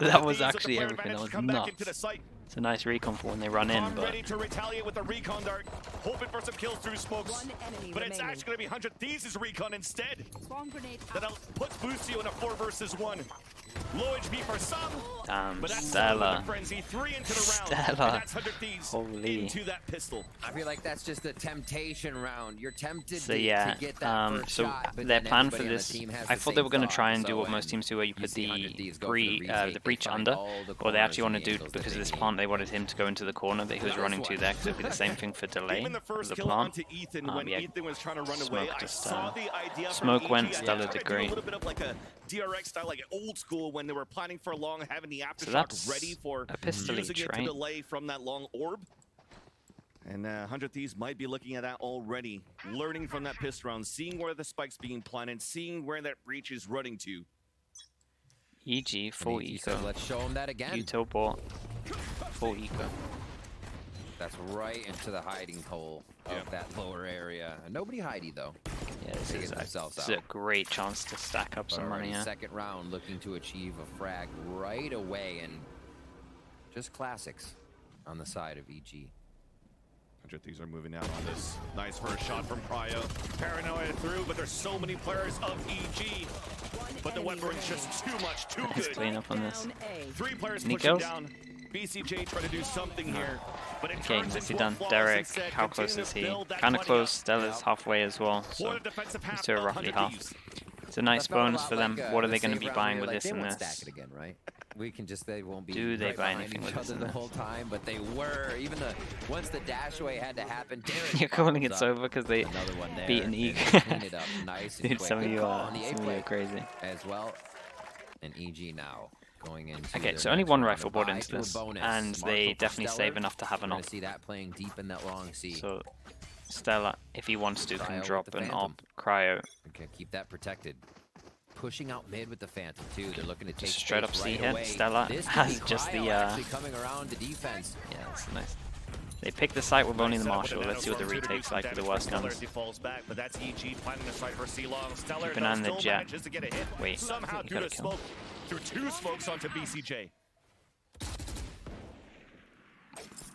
That was actually everything. That was nuts. It's a nice recon for when they run in, but ready to retaliate with the recon dart, hoping for some kills through smokes. But it's actually going to be 100 Thieves' recon instead. That'll put Boostio in a 4 versus 1. Low HP for some. Damn, Stella. Stella. Holy. Into that pistol. I feel like that's just a temptation round. You're tempted So to yeah, get that first so shot, but their then plan for everybody on the this, team has I the thought they same were going to thought. try and do So what when most teams do, where you put see the 100 Thieves go for the retake, breach they find under, all the or they actually want corners to and do, angles because that of this they plant, need. they wanted him to go into the corner that he was running to there, because it would be the same thing for delay Even the for first the kill plant. onto Ethan when Yeah, Ethan was trying to run away. smoke I just, saw the idea smoke from went, EG. Stella I tried did to do a great. little bit of like a DRX style, like old school when they were planning for long, having the aftershock that's ready for a pistol using each, it to right? delay from that long orb. And 100 Thieves might be looking at that already, learning from that pistol round, seeing where the spike's being planted, seeing where that breach is running to. EG, full And EG says, eco. let's show them that again. Util bot, full eco. That's right into the hiding hole of that lower area. Nobody hidey though. Yeah, this They is get themselves a out. great chance to stack up But some money already here. second round, looking to achieve a frag right away, and just classics on the side of EG. 100 Thieves are moving out on this. Nice first shot from Cryo. Paranoia through, but there's so many players of EG. But the weapon's just too much, too Nice good. clean up on this. Down A. 3 players Any pushing kills? down. BCJ trying to do something here, but it Okay, turns nicely into a done. flawless Derek, instead. how close Continue is to he? build that Kind of money close. up. Stella's halfway as well, For so the defensive these half two are of roughly 100 half. Thieves. It's a nice That felt a bonus lot for them. like, What are the they going to save be round buying where with like, this they and won't this? stack it again, right? We can just, they won't be Do they right buy behind anything each with this other and the this? whole time, but they were. Even once the dash away had to happen, Derek You're calling pops it's up. over because they Another one there, beat an and EG. they clean it up nice and Dude, quick. some of Good you call are, on the A some of you are play crazy. as well. And EG now going into Okay, their so only next one round rifle of bought buy into to a this, bonus. and they Marco for definitely Stellar. save enough to have We're an gonna op. see that playing deep in that long C. So Stella, if he wants to, Cryo can with drop the an Phantom. op. Cryo, Okay, keep that protected. Pushing out mid with the Phantom too. They're looking to take Just straight space up C right here. away. Stella This could has be just the, Cryo actually coming around to defense. yeah, that's nice. They pick the site with only the Nice setup Marshall. with Let's see what the Nanostorm to do retake's some like with the damage worst for Stellar guns. as he falls back, but that's EG planning the site for C-Long. Stellar Keep an though eye on the still jet. manages to get a hit. Wait, Somehow you through gotta the kill. smoke, through 2 smokes onto BCJ.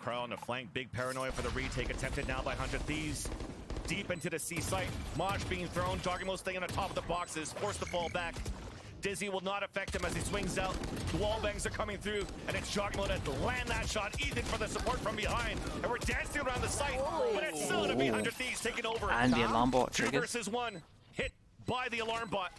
Cryo on the flank, big paranoia for the retake attempted now by 100 Thieves. Deep into the C site, Mosh being thrown, Jogimo staying on the top of the boxes, forced to fall back. Dizzy will not affect him as he swings out. The wall bangs are coming through, and it's Jogimo to land that shot. Ethan for the support from behind, and we're dancing around the site, but it's still gonna be 100 Thieves taking over. And the alarm bot 2 triggers. versus 1, hit by the alarm bot.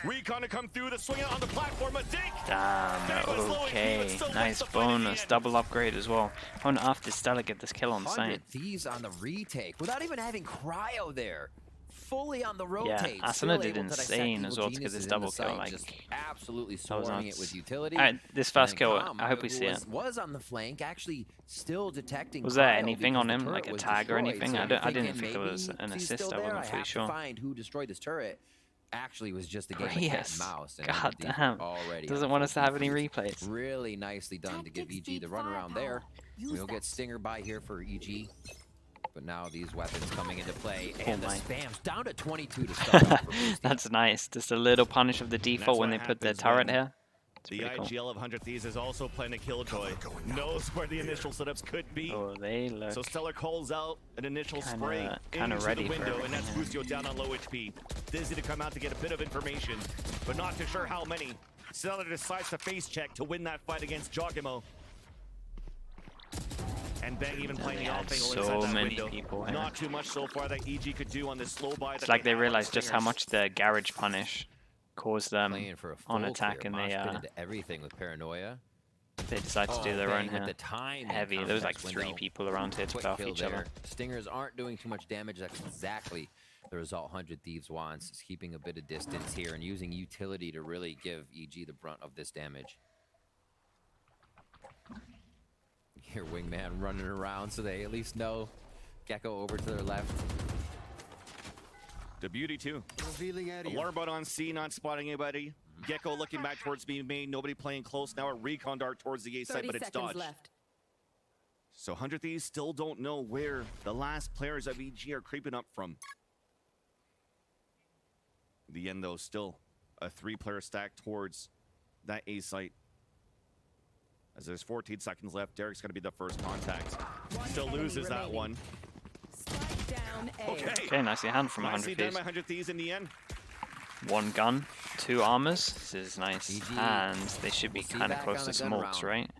Recon to come through, the swing out on the platform, a dink. Damn, okay, nice bonus, double upgrade as well. Oh, and after Stella get this kill on 100 site. Thieves on the retake without even having Cryo there. Fully on the Yeah, rotate. Asuna still did able to dissect insane evil as well to get geniuses this in double the kill, site, like, just absolutely that was swarming it nuts. with utility. Alright, this And first then kill, Calm, I hope we who see it. was on the flank, actually still detecting. Was there Cryo anything because on the him, turret like a was tag or destroyed. anything? So I you're didn't thinking think it was maybe an he's assist, still I there. wasn't fully have sure. to find who destroyed this turret. Actually, was just a game of cat Yes. and mouse. And God 100 Thieves damn. already Doesn't on want us to have any 14 replays. Really nicely done to give EG the runaround there. We'll get Stinger by here for EG. But now these weapons coming into play, and the my. spam's down to 22 to start off for Boosty. That's nice. Just a little punish of the default when they what put their happens turret when here. It's The pretty cool. IGL of 100 Thieves is also playing a Killjoy. Knows where the initial setups could be. Oh, they look. So Stellar calls out an initial spray kinda into ready the for window, and that's everything, Bustio down on low HP. Dizzy to come out to get a bit of information, but not too sure how many. Stellar decides to face check to win that fight against Jogimo. And Bang even playing the they had off angle so inside that many window. people here. Not too much so far that EG could do on this slow buy. It's like they realized just how much the garage punish caused them Playing for a on full attack, clear. and they Mosh pitted everything with Paranoia. decided to do their Bang own with here. the time Heavy. There was like context 3 window. people around here to Quick buff kill each there. other. Stingers aren't doing too much damage. That's exactly the result 100 Thieves wants. Is keeping a bit of distance here and using utility to really give EG the brunt of this damage. Here, Wingman running around so they at least know. Gecko over to their left. The beauty too. Alarm bot on C, not spotting anybody. Gecko looking back towards me, main, nobody playing close. Now a recon dart towards the A site, 30 but it's seconds dodged. left. So 100 Thieves still don't know where the last players of EG are creeping up from. The end though, still a 3-player stack towards that A site. As there's 14 seconds left, Derek's gonna be the first contact. Still enemy loses that remaining. one. Spike down A. Okay. Okay, nicely hand from Nicely 100 done Thieves. by 100 Thieves in the end. 1 gun, 2 armors. This is nice. EG, And they should be kind of close to some ults, right?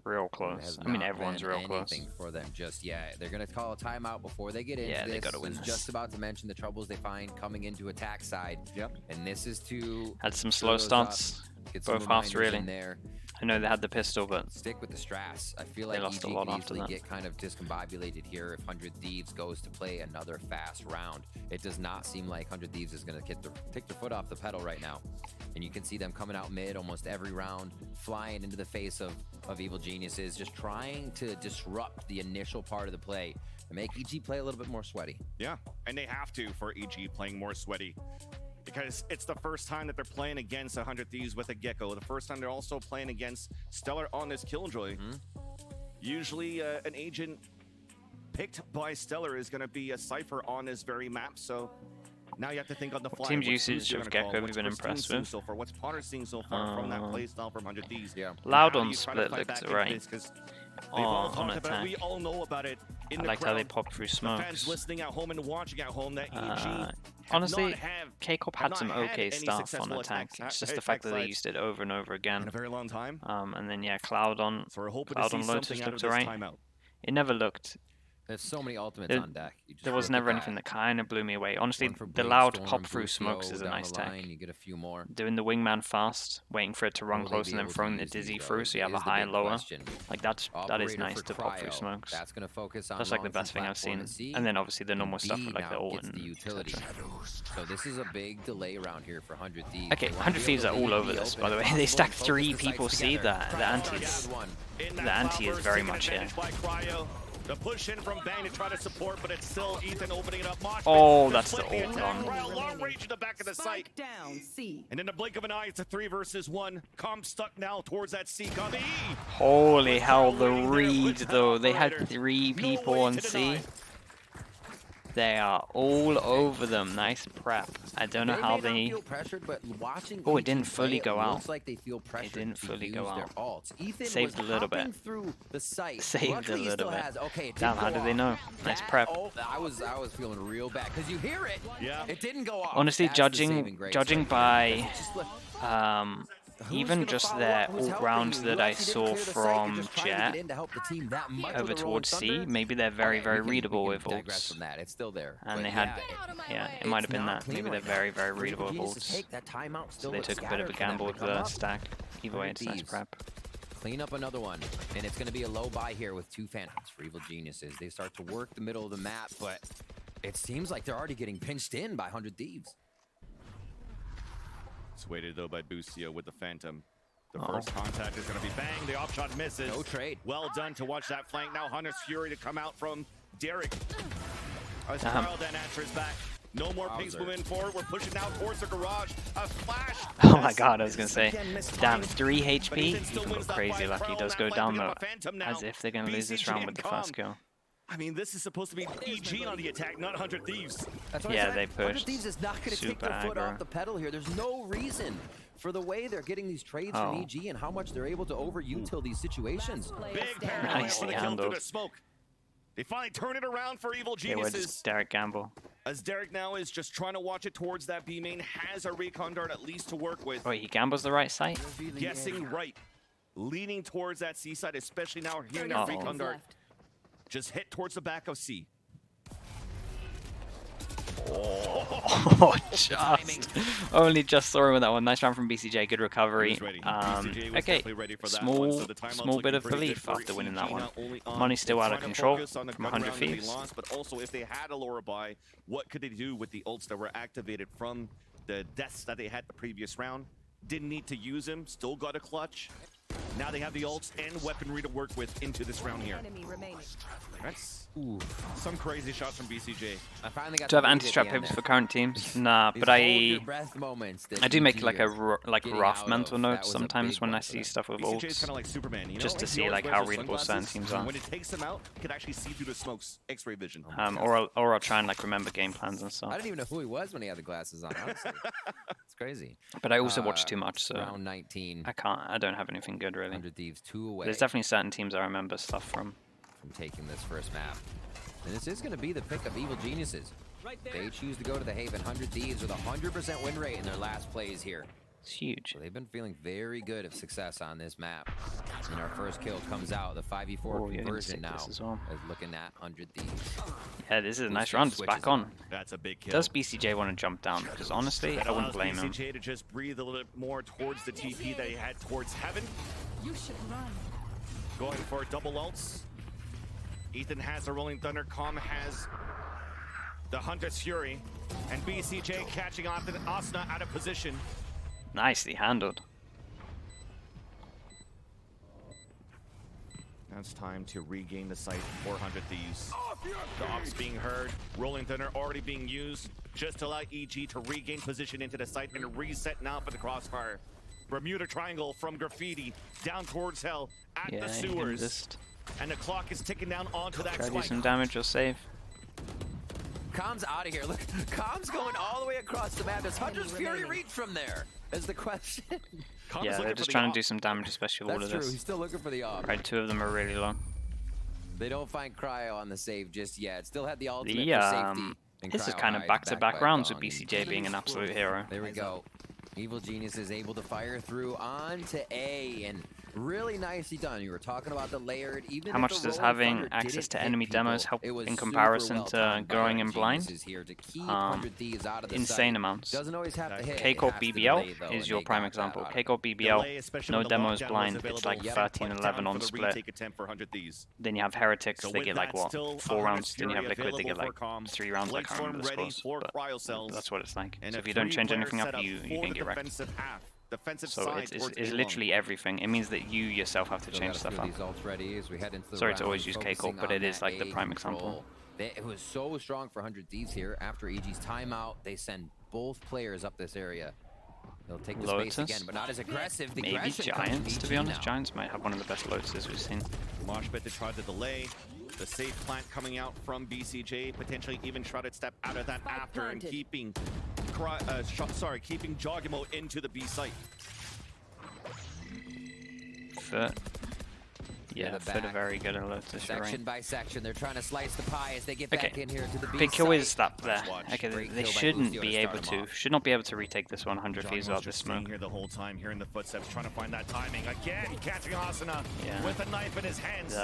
Real close. I mean, everyone's real close. For them just yet. They're going to call a timeout before they get into this. They got to win this. Just about to mention the troubles they find coming into attack side. Yep. And this is to had some slow starts. Both halves really. There. I know they had the pistol, but stick with the Strass. I feel like they lost EG a lot could after easily that. get kind of discombobulated here if 100 Thieves goes to play another fast round. It does not seem like 100 Thieves is going to take their foot off the pedal right now. And you can see them coming out mid almost every round, flying into the face of Evil Geniuses, just trying to disrupt the initial part of the play and make EG play a little bit more sweaty. Yeah, and they have to for EG playing more sweaty. Because it's the first time that they're playing against 100 Thieves with a Gecko. The first time they're also playing against Stellar on this Killjoy. Usually an agent picked by Stellar is going to be a Cypher on this very map. So now you have to think on the fly. Team's usage of Gecko have you been impressed with? So far? What's Potter seeing so far from that play style from 100 Thieves? Yeah. Loud on split looks right. On attack. We all know about it. I liked how they popped through smokes. Fans listening at home and watching at home that EG honestly, K-Corp had some okay stuff on attack. It's just the fact that they used it over and over again. In a very long time. And then yeah, Cloud on Lotus looked alright. It never looked. There's so many ultimates on deck. There was never anything that kind of blew me away. Honestly, the Loud pop through smokes is a nice tech. You get a few more. Doing the wingman fast, waiting for it to run close, and then throwing the dizzy through, so you have a high and lower. Like that is nice to pop through smokes. That's gonna focus on. That's like the best thing I've seen. And then obviously the normal stuff with like the ult and utility. So this is a big delay around here for 100 Thieves. Okay, 100 Thieves are all over this, by the way. They stacked 3 people. See that the anti is very much here. The push in from Bang to try to support, but it's still Ethan opening it up. Oh, that's the ult gone. Long range in the back of the site. And in the blink of an eye, it's a 3 versus 1. Com stuck now towards that C. Coming. Holy hell, the read though. They had 3 people on C. They are all over them. Nice prep. I don't know how they. Oh, it didn't fully go out. It didn't fully go out. Saved a little bit. Saved a little bit. Damn, how did they know? Nice prep. I was feeling real bad because you hear it. Yeah. It didn't go off. Honestly, judging by even just their ult rounds that I saw from Jet over towards C, maybe they're very, very readable with ults. It's still there. And they had, yeah, it might have been that. Maybe they're very, very readable with ults. So they took a bit of a gamble with the stack. Either way, it's nice prep. Clean up another one, and it's going to be a low buy here with 2 Phantoms for Evil Geniuses. They start to work the middle of the map, but it seems like they're already getting pinched in by 100 Thieves. It's weighted though by Boostio with the Phantom. The first contact is going to be Bang. The off shot misses. No trade. Well done to watch that flank. Now Hunter's Fury to come out from Derek. As Carl then answers back. No more pings moving forward. We're pushing now towards the garage. A flash. Oh my god, I was going to say. Damn, 3 HP. Even look crazy lucky. Does go down though. As if they're going to lose this round with the first kill. I mean, this is supposed to be EG on the attack, not 100 Thieves. Yeah, they pushed. 100 Thieves is not going to take their foot off the pedal here. There's no reason for the way they're getting these trades from EG and how much they're able to over-util these situations. Big Nicely handled. They finally turn it around for Evil Geniuses. They were just Derek Gamble. As Derek now is just trying to watch it towards that B main, has a recon dart at least to work with. Wait, he gambles the right side? Guessing right. Leaning towards that C side, especially now hearing that recon dart. Just hit towards the back of C. Oh, only just saw him with that one. Nice round from BCJ. Good recovery. Okay, small bit of relief after winning that one. Money's still out of control from 100 Thieves. But also, if they had a lower buy, what could they do with the ults that were activated from the deaths that they had the previous round? Didn't need to use them. Still got a clutch. Now they have the ults and weaponry to work with into this round here. That's some crazy shots from BCJ. Do I have anti-strap pips for current teams? Nah, but I do make like a rough mental note sometimes when I see stuff with ults, like Superman, just to see like how readable certain teams are. When it takes them out, you can actually see through the smoke's X-ray vision. Or I'll try and like remember game plans and stuff. I didn't even know who he was when he had the glasses on. Honestly, it's crazy. But I also watch too much, so round 19. I don't have anything good really. 100 Thieves 2 away. There's definitely certain teams I remember stuff from taking this first map. And this is going to be the pick of Evil Geniuses. They choose to go to the Haven. 100 Thieves with a 100% win rate in their last plays here. It's huge. So they've been feeling very good of success on this map. And our first kill comes out. The 5v4 conversion now is looking at 100 Thieves. Yeah, this is a nice round. It's back on. That's a big kill. Does BCJ want to jump down? Because honestly, I wouldn't blame him. BCJ to just breathe a little bit more towards the TP that he had towards Heaven. You should run. Going for double ults. Ethan has the Rolling Thunder. Calm has the Hunter's Fury. And BCJ catching Asuna out of position. Nicely handled. Now it's time to regain the site. 400 Thieves. The ops being heard. Rolling Thunder already being used just to allow EG to regain position into the site and reset now for the crossfire. Bermuda Triangle from Graffiti down towards Hell at the sewers. And the clock is ticking down onto that spike. Try to do some damage or save. Calm's out of here. Look, Calm's going all the way across the map. Does Hunter's Fury reach from there? Is the question. Yeah, they're just trying to do some damage, especially with all of this. That's true. He's still looking for the op. Right, 2 of them are really low. They don't find Cryo on the save just yet. Still had the ultimate for safety. This is kind of back-to-back rounds with BCJ being an absolute hero. There we go. Evil Genius is able to fire through onto A, and really nicely done. You were talking about the layered. Even how much does having access to enemy demos help in comparison to going in blind? Insane amounts. K-Corp BBL is your prime example. K-Corp BBL, no demos blind, it's like 13-11 on split. Then you have Heretics, they get like what, 4 rounds. Then you have Liquid, they get like 3 rounds. I can't remember the scores, but that's what it's like. So if you don't change anything up, you can get wrecked. So it's literally everything. It means that you yourself have to change stuff up. Sorry to always use K-Corp, but it is like the prime example. It was so strong for 100 Thieves here. After EG's timeout, they send both players up this area. They'll take the space again, but not as aggressive. The maybe Giants, to be honest. Giants might have one of the best Lotuses we've seen. Moshpit to try to delay. The safe plant coming out from BCJ, potentially even Shrouded step out of that after and keeping keeping Jogimo into the B site. Foot. Yeah, Foot are very good at Lotus. Section by section, they're trying to slice the pie as they get back in here to the B big kill site. is that there. Okay, they shouldn't be able to. Should not be able to retake this 100 Thieves without this smoke. Here the whole time, hearing the footsteps, trying to find that timing. Again, catching Asuna with a knife in his hands.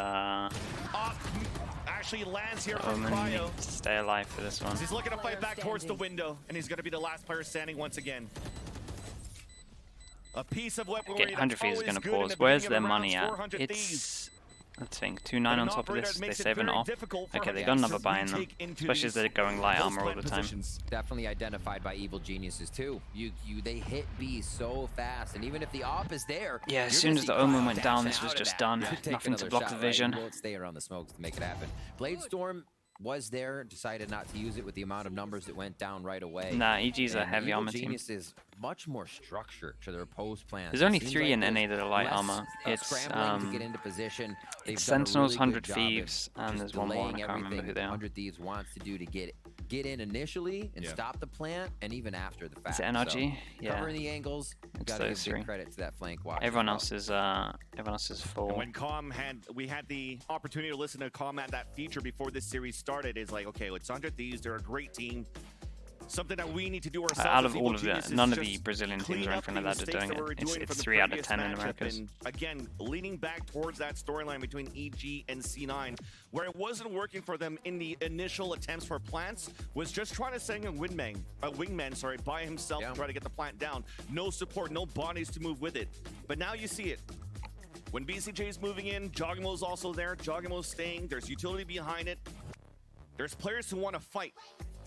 Actually lands here from Cryo. Stay alive for this one. He's looking to fight back towards the window, and he's going to be the last player standing once again. A piece of weaponry. Okay, 100 Thieves is going to pause. Where's their money at? It's, let's think, 2-9 on top of this. They save it off. Okay, they got another buy in them, especially as they're going light armor all the time. Definitely identified by Evil Geniuses too. They hit B so fast, and even if the op is there, yeah, as soon as the Omen went down, this was just done. Nothing to block the vision. Won't stay around the smokes to make it happen. Bladestorm was there, decided not to use it with the amount of numbers that went down right away. Nah, EG's a heavy armor team. Genius is much more structured to their post plans. There's only 3 in NA that are light armor. It's to get into position. It's Sentinels, 100 Thieves, and there's one more. I can't remember who they are. 100 Thieves wants to do to get in initially and stop the plant, and even after the fact. Is it NRG? So, yeah. Covering the angles. It's those 3. Credit to that flank watch. Everyone else is full. And when we had the opportunity to listen to Calm at that feature before this series started. Is like, okay, it's 100 Thieves. They're a great team. Something that we need to do ourselves. Out of all of it, none of the Brazilian teams or anything like that are doing it. It's 3 out of 10 in Americas. Again, leaning back towards that storyline between EG and C9, where it wasn't working for them in the initial attempts for plants, was just trying to send a wingman by himself to try to get the plant down. No support, no bodies to move with it. But now you see it. When BCJ is moving in, Jogimo's also there. Jogimo's staying. There's utility behind it. There's players who want to fight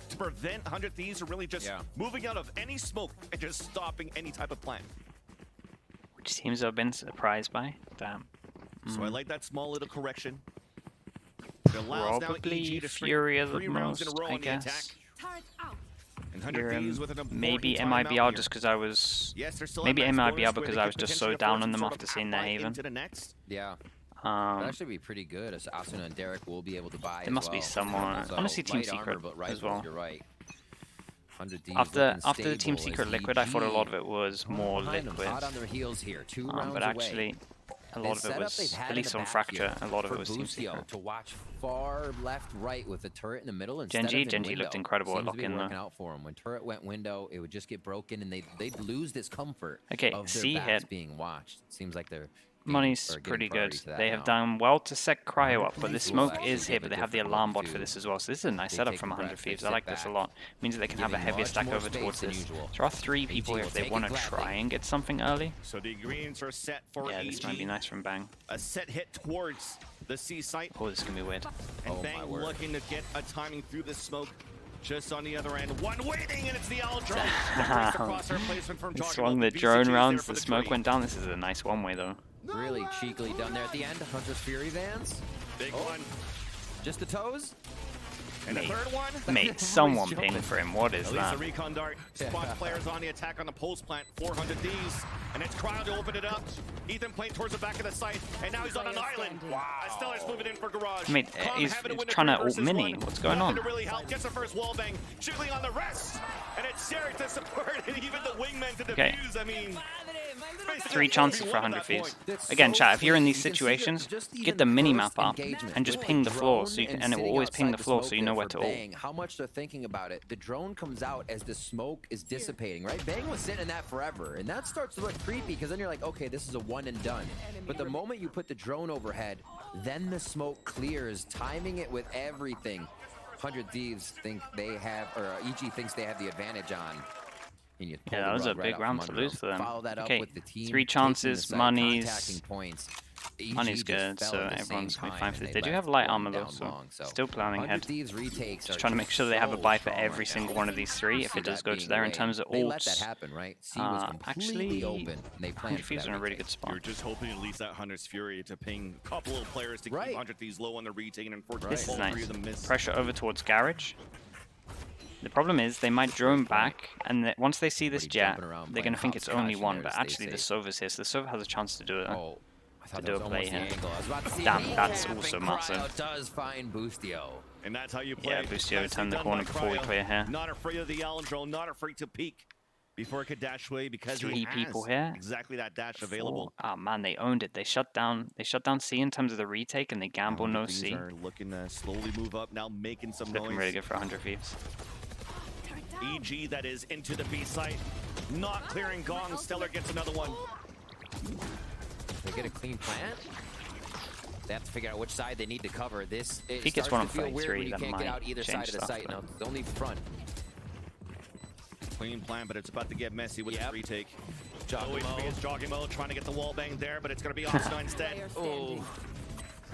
to prevent 100 Thieves from really just moving out of any smoke and just stopping any type of plan. Which teams have been surprised by. Damn. So I like that small little correction. It allows probably Fury the most, I guess. Maybe MIBR just because I was... maybe MIBR because I was just so down on them after seeing their Haven. Yeah. That'd actually be pretty good, as Asuna and Derek will be able to buy. There must be someone. So honestly, Team Secret as well. You're right. After the Team Secret Liquid, I thought a lot of it was more Liquid. Hot on their heels here. 2 rounds but actually, a lot of it was, at least on Fracture, a lot of it was Team Secret. To watch far left, right with the turret in the middle. Genji looked incredible at locking though. Out for him. When turret went window, it would just get broken, and they'd lose this comfort. Okay, of their C backs hit. being watched. It seems like they're Money's pretty good. They have done well to set Cryo up, but the smoke is here, but they have the alarm bot for this as well. So this is a nice setup from 100 Thieves. I like this a lot. It means that they can have a heavier stack over towards this. There are 3 people here if they want to try and get something early. So the greens are set for yeah, this might be nice from Bang. A set hit towards the C site. Oh, this is going to be weird. And Bang looking to get a timing through the smoke. Just on the other end, one waiting, and it's the Owl drone. He swung the drone rounds, the smoke went down. This is a nice one-way though. Really cheekily done there at the end. Hunter's Fury Vans. Big one. Just the toes. And the third one. Mate, someone pinged for him. What is At that? least the recon dart spots players on the attack on the pulse plant. 400 Thieves. And it's Cryo to open it up. Ethan playing towards the back of the site. And now he's on an island. Wow. Stellar's moving in for Garage. Mate, he's trying to ult mini. What's going on? To really help. Gets the first wall bang. Jiggling on the rest. And it's Sherry to support. And even the wingman to defuse. I mean... 3 chances for 100 Thieves. Again, chat, if you're in these situations, get the mini-map up and just ping the floor, so you can, and it will always ping the floor so you know where to ult. How much they're thinking about it. The drone comes out as the smoke is dissipating, right? Bang was sitting in that forever, and that starts to look creepy because then you're like, okay, this is a one and done. But the moment you put the drone overhead, then the smoke clears, timing it with everything. 100 Thieves think they have, or EG thinks they have the advantage on. Yeah, that was a big round to lose for them. Okay, 3 chances, Money's good, so everyone's going to be fine for this. They do have light armor though, so still planning ahead. Just trying to make sure they have a buy for every single one of these 3 if it does go to there. In terms of ults, actually, 100 Thieves are in a really good spot. You're just hoping at least that Hunter's Fury to ping a couple of players to keep 100 Thieves low on the retake, and unfortunately, this is nice. Pressure over towards Garage. The problem is they might drone back, and once they see this jet, they're going to think it's only one, but actually the Sova's here, so the Sova has a chance to do it. To do a play here. Damn, that's also massive. Does find Boostio. And that's how you play. Yeah, Boostio turned the corner before we clear here. Not afraid of the Allen drone, not afraid to peek before it could dash away because 3 people here. Exactly that dash available. Oh man, they owned it. They shut down C in terms of the retake, and they gamble no C. Are looking to slowly move up now, making some noise. Looking really good for 100 Thieves. EG that is into the B site, not clearing Gong. Stellar gets another one. They get a clean plant. They have to figure out which side they need to cover. This if he gets one on 33, you that can't might get out either side of the site. No, it's only front. Clean plan, but it's about to get messy with the retake. Jogimo trying to get the wall bang there, but it's going to be Asuna instead. Oh,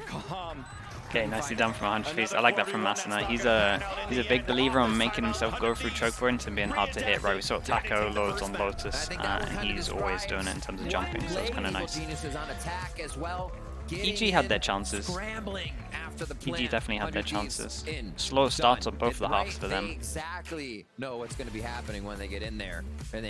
calm. Okay, nicely done from 100 Thieves. I like that from Asuna. He's a big believer on making himself go through choke points and being hard to hit. Right, we saw Taco loads on Lotus, and he's always doing it in terms of jumping, so it's kind of nice. EG had their chances. EG definitely had their chances. Slow starts on both the halves for them. Exactly know what's going to be happening when they get in there, and they